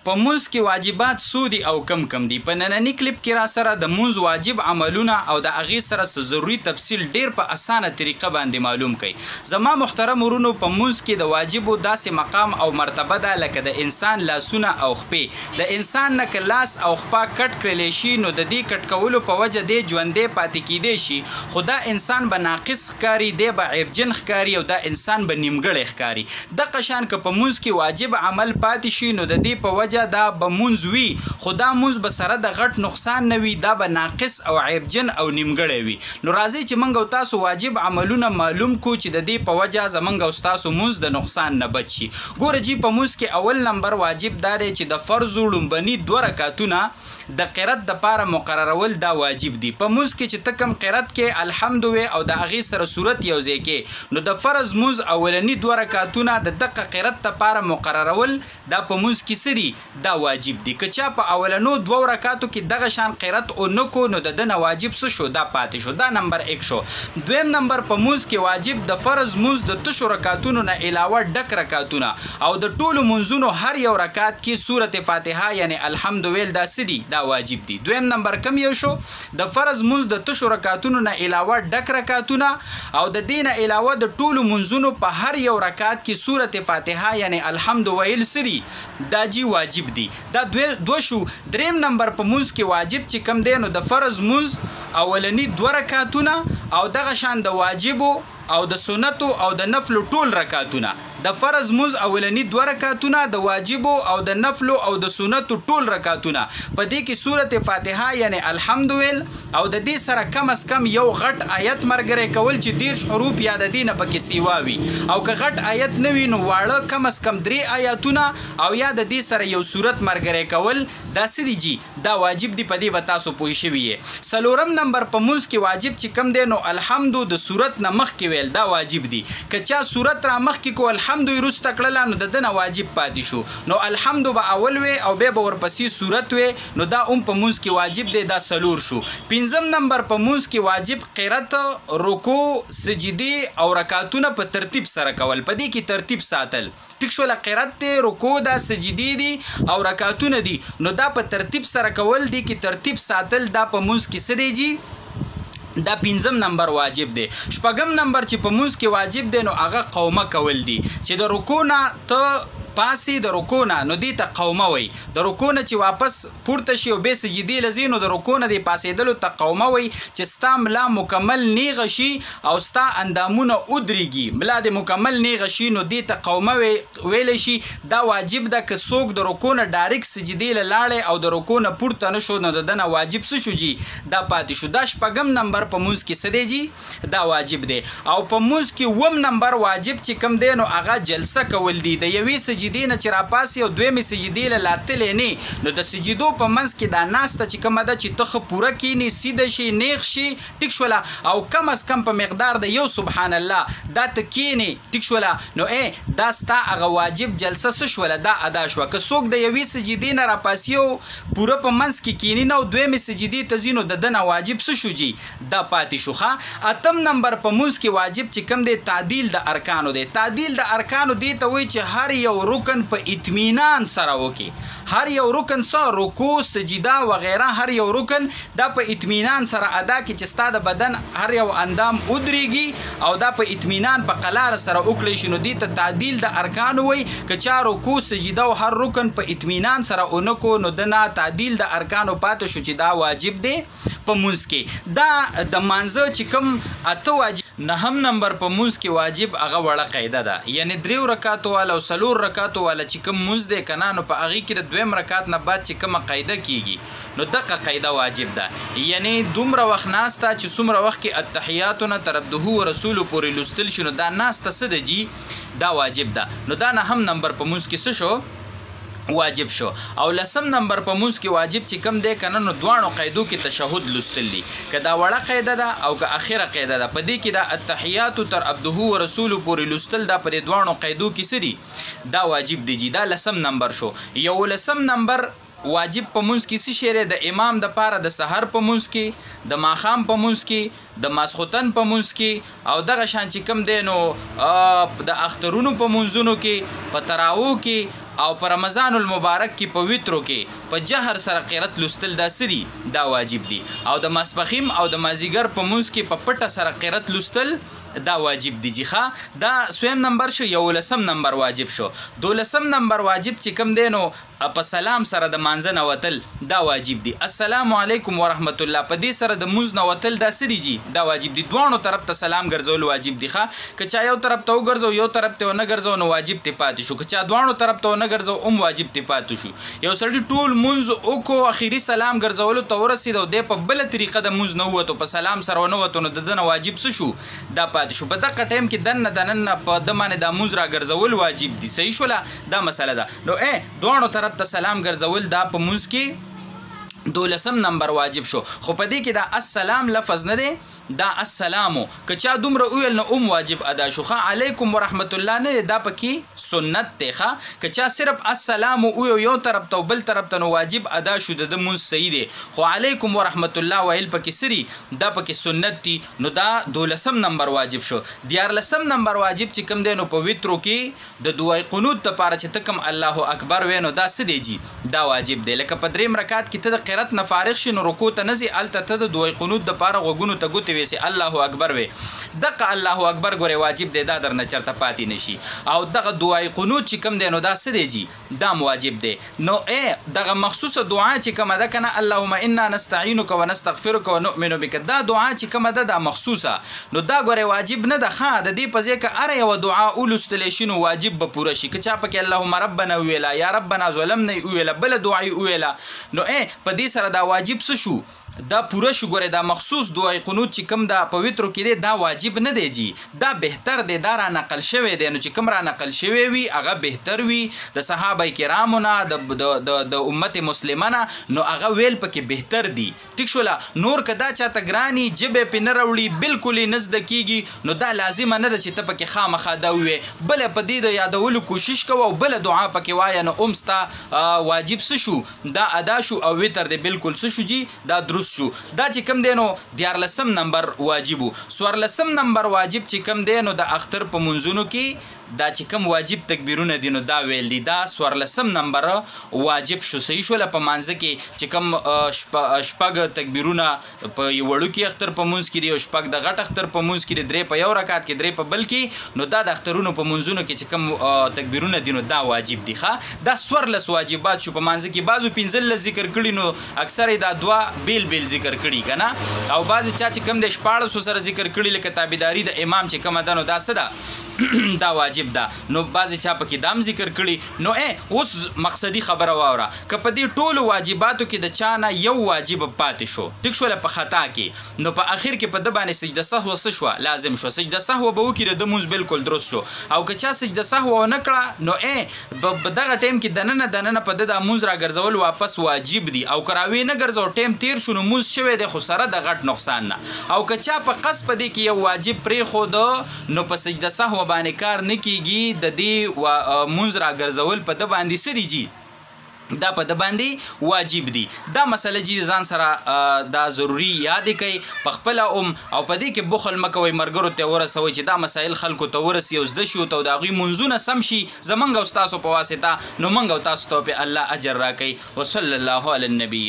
په مونځ کې واجبات څو دي او کم دي. په نننی کلیپ کې را سره د مونځ واجب عملونه او د هغې سره څه ضروري تفصیل ډیر په اسانه طریقه باندې معلوم کړئ. زما محترم ورونو په مونځ کې د واجبو داسې مقام او مرتبه ده لکه د انسان لاسونه او خپې. د انسان نه که لاس او خپه کټ کړلی شي نو د دې کټ کولو په وجه دی ژوندی پاتې کیدی شي، خو دا انسان به ناقص ښکاري، دی به عیبجن ښکاري او دا انسان به نیمګړی ښکاري. دغه شان که په مونځ کې واجب عمل پاتې شي نو د دې په وجه دا به مونځ وي، خو دا مونځ به سره د غټ نقصان نه وي، دا به ناقص او عیبجن او نیمګړی وي. نو راځئ چې موږ او تاسو واجب عملونه معلوم کړو چې د دې په وجه زموږ او ستاسو مونځ د نقصان نه بچ شي. ګوره جی په مونځ کې اول نمبر واجب دا دی چې د فرضو لومبني 2 رکعتونه د قرت دپاره مقررول دا واجب دي. په مونځ کې چې ته کوم قرت کې الحمد وې او د هغې سره صورت یو ځای کې نو د فرض مونځ اولني 2 رکعتونه د دقه قرت دپاره مقررول دا په مونځ کې څه دي؟ دا واجب دي. که چا په اولنو 2 رکعاتو کې دغه شان قرت او نکو نو د دنه واجب څه شو؟ دا پاتې شو. دا نمبر 1 شو. دویم نمبر په مونځ کې واجب د فرض مونځ د تشو رکعتونو نه علاوه ډک رکعتونه او د ټولو مونځونو هر یو رکعت کې سورة فاتحه یعنی الحمد ویل دا څه دي؟ دا واجب دي. دویم نمبر کم یو شو؟ د فرض مونځ د تشو رکعتونو نه علاوه ډک رکعتونه او د دې نه علاوه د ټولو مونځونو په هر یو رکعت کې سورة فاتحه یعنی الحمد ویل څه دي؟ دا جی واجب دي. دا دو شو. دریم نمبر په مونځ کې واجب چې کم دی نو د فرض مونځ اولني 2 رکعتونه او دغه شان د واجبو او د سنتو او د نفلو ټول رکعتونه. د فرض مونځ اولني 2 رکعتونه د واجبو او د نفلو او د سنتو ټول رکعتونه په دې کې سورة فاتحه یعنی الحمد ویل او د دې سره کم از کم یو غټ آیت مرګره کول چې 10 حروف یا د دې نه پکې سیوا وي، او که غټ آیت نه وي نو واړه کم از کم 3 آیاتونه او یا د دې سره یو سورت مرګره کول دا څه دي جی؟ دا واجب دي. په دې به تاسو پوه شوي یې. څلورم نمبر په مونځ کې واجب چې کم دی نو الحمد د سورت نه مخکې ویل دا واجب دي. که چا سورت را مخکې کو الحمد وروسته کړله نو د دنه واجب پاتې شو، نو الحمد به اول وی او بیا به ورپسې سورت وی نو دا په مونځ کې واجب دی. دا څلور شو. پنځم نمبر په مونځ کې واجب قرت، رکوع، سجدي او رکعتونه په ترتیب سره کول. په دې کې ترتیب ساتل ټیک شوله. قرت دی، رکوع ده، سجدي دي او رکعتونه دي نو دا په ترتیب سره کول دي کې ترتیب ساتل دا په مونځ کې څه دی جی؟ دا 5م نمبر واجب دی. 6م نمبر چې په مونځ کې واجب دی نو هغه قومه کول دي چې د رکوع نه ته پاسی د رکوع نه نو دې ته قومه وي. د رکوع نه چې واپس پورته شي او بیا سجدې لځي نو د رکوع نه د پاسېدلو ته قومه وي چې ستا ملا مکمل نیغه شي او ستا اندامونه ودرېږي، ملا د مکمل نیغه شي نو دې ته قومه ویلی شي. دا واجب ده. که څوک د رکوع نه ډایرکټ سجدې له لاړې او د رکوع نه پورته نه شو نو د دنه واجب څه شو جي؟ دا پاتې شو. دا 8م نمبر په مونځ کې څه دی جي؟ دا واجب دی. او په مونځ کې 9م نمبر واجب چې کم دی نو هغه جلسه کول دي. د یوې سجدې نه چې راپاسې او دویمې سجدې له لاتلې نه نو د سجدو په منځ کې دا ناسته چې کومه ده چې ته ښه پوره کینې، سیده شي، نیغ شي، ټیک شوله، او کم از کم په مقدار د یو سبحان الله دا ته کینې، ټیک شوله، نو دا ستا هغه واجب جلسه څه شوله؟ دا ادا شوه. که څوک د یوې سجدې نه راپاسي او پوره په منځ کې کیني نه او دویمې سجدې ته ځي نو د ده نه واجب څه شو جي؟ دا پاتې شو. ښه. 8م نمبر په مونځ کې واجب چې کوم دی تعدیل د ارکانو دی. تعدیل د ارکانو دی ته وایي چې هر یو رکن په اطمینان سره وکي. هر یو رکن سره رکوع، سجده وغیره هر یو رکن دا په اطمینان سره ادا کی چې ستا د بدن هر یو اندام ودرېږي او دا په اطمینان په قلاره سره وکړی شي نو دې ته تعدیل د ارکانو وایي. که چا رکوع، سجده او هر رکن په اطمینان سره اونکو نو دنه تعدیل د ارکانو پاتې شو چې دا واجب دی په مونځ کې. دا د مانځه چې کوم 8 واجب. 9م نمبر په مونځ کې واجب هغه وړه قاعده ده، یعنی 3 رکعاتو والا او 4 رکعاتو والا چې کوم مونځ دی که نه نو په هغې کې د 2م رکعت نه بعد چې کومه قاعده کېږي نو دغه قاعده واجب ده. یعنی دومره وخت ناسته چې څومره وخت کې التحیاتو نه تر عبده و رسولو پورې لوستل شي نو دا ناسته څه ده جي؟ دا واجب ده. نو دا 9م نمبر په مونځ کې څه شو؟ واجب شو. او 10م نمبر په مونځ کې واجب چې کم دی که نه نو دواړو قاعدو کې تشهد لوستل دي. که دا وړه قاعده ده او که اخره قاعده ده، په دې کې دا التحیاتو تر عبده و رسولو پورې لوستل دا په دې دواړو قاعدو کې څه دي؟ دا واجب دي جي. دا 10م نمبر شو. 11م نمبر واجب په مونځ کې څه شی دی؟ د امام د پاره د سحر په مونځ کې، د ماښام په مونځ کې، د ماسخوتن په مونځ کې او دغه شان چې کوم دی نو د اخترونو په مونځونو کې، په تراوو کې او په رمضان المبارک کې په وترو کې په جهر سره قرات لوستل دا سری دا واجب دي او د ماسپخیم او د مازیګر په منځ کې په پټه سره قرات لوستل دا واجب دي جیخه دا سویم نمبر شو 11 نمبر واجب شو 12 نمبر واجب چې کم دینو په سلام سره د مانځه نوتل دا واجب دي السلام علیکم ورحمت الله په دې سره د موز نوتل دا سری جی دا واجب دي دوانو طرف ته سلام ګرځول واجب دي ښه که چا یو طرف ته وګرځو یو طرف ته نه ګرځو نو واجب ته پاتې شو که چا دوانو طرف ته نه ګرځو واجب ته پاتې شو یو سړی ټول منځ او کو اخیری سلام ګرځول ته ورسېدو د په بل طریقه د موز نه وته په سلام سره نه وته نو دنه واجب څه شو دا پاتې شو په دغه ټایم کې دنه په دمانه د موز را ګرځول واجب دي صحیح شولا دا مسله ده نو دوانو طرف ته سلام ګرځول دا په موز کې 12 نمبر واجب شو خو په دې کې دا السلام لفظ نه دی دا السلامو که چا دومره ویل نو واجب ادا شو علیکم ورحمت الله نه دا پکې سنت ته که چا صرف السلام او یو طرف ته بل طرف ته نو واجب ادا شو د مون صحیح دی خو علیکم ورحمت الله ویل پکې سری دا پکې سنت دی نو دا 12 نمبر واجب شو 14 نمبر واجب چې کم دی نو په وترو کې د دعای قنوت لپاره چې تکم الله اکبر وینو دا څه دی جی دا واجب دی لکه په دریم رکعت کې ته د قرات نه فارغ شې نو رکوع ته نزي الته ته د دعای قنوت لپاره غوګونو ته ګوتې ویسي الله اکبر وي دغه الله اکبر ګوره واجب دی دا درنه چرته پاتې نشي او دغه دعای قنوت چې کم دی نو دا څه دی جی دا واجب دی نو دغه مخصوصه دعا چې کومه ده کنه اللهم انا نستعينك ونستغفرك ونؤمن بك دا دعا چې کومه ده دا مخصوصه نو دا ګوره واجب نه ده ښه د دې په ځای کې اره یو دعا ولستل شي نو واجب به پوره شي که چا پکې اللهم ربنا ویلا یا ربنا ظلمنا ویلا بل دعا ویلا نو په دې سره دا واجب څه شو دا پوره شو ګوره دا مخصوص دعای قنوت چې کم دا پویترو کې دی دا واجب نه دی جی دا بهتر دی دا را نقل شوی دی نو چې کم را نقل شوی وي هغه بهتر وي د صحابه کرامو نه د امت مسلمانه نو هغه ویل پکې بهتر دی ټیک شولا نور کدا چاته ګرانی جبه په نه وروړي بالکل نزد کیږي نو دا لازم نه ده چې ته پکې خامخا دا وي بل په دې د یادولو کوشش کوو بل دعا پکې وای نو اومستا واجب څه شو دا ادا شو او وتر دی بالکل څه شو جی دا شو دا چې کم دینو 14 نمبر واجبو 14 نمبر واجب چې کم دینو د اختر په منځونو کې دا چې کم واجب تکبیرونه دي نو دا ویل دي دا 14 نمبر واجب شو صحیح شو په مانځ کې چې کم شپږ تکبیرونه په وړو کې اختر په منځ کې دي او شپږ د غټ اختر په منځ کې درې په یو رکعت کې درې په بل کې نو دا د اخترونو په منځونو کې چې کم تکبیرونه دي نو دا واجب دي ښه دا 14 واجبات شو په مانځ کې بعضو 15 ذکر کړي نو اکثر دا دوا بیل ذکر کړي کنه او بعضی چا چې کم د 14 سره ذکر کړي لکه تابعداري د امام چې کم ده نو دا څه دا واجب ده نو بعضی چا پکې دام ذکر کړي نو اوس مقصدی خبره واوره که په دې ټولو واجباتو کې د چانه یو واجب پاتې شو ټیک شو په خطا کې نو په اخر کې په د باندې سجده سهو څه شو لازم شو سجده سهو به وکړي د مونږ بالکل درست شو او که چا سجده سهو نه کړه نو په دغه ټیم کې دننه په د مونږ را ګرځول واپس واجب دي او کراوي نه ګرځو ټیم تیر شو نو مونږ شوی د خو سره د غټ نقصان نه او که چا په قص په دې کې یو واجب پرې خو نو په سجده سهو باندې کار نه کیږي د دې مونږ را ګرځول په د باندې سری جی دا په د باندې واجب دي دا مسله جی ځان سره دا ضروری یاد کړئ په خپل او په دې کې بخل مکوي مرګرو ته ورسوي چې دا مسائل خلکو ته ورسي او زده شو ته دا غي منځونه سم شي زمونږ او تاسو په واسطه نو مونږ او تاسو ته په الله اجر راکړي وصلی الله علی النبی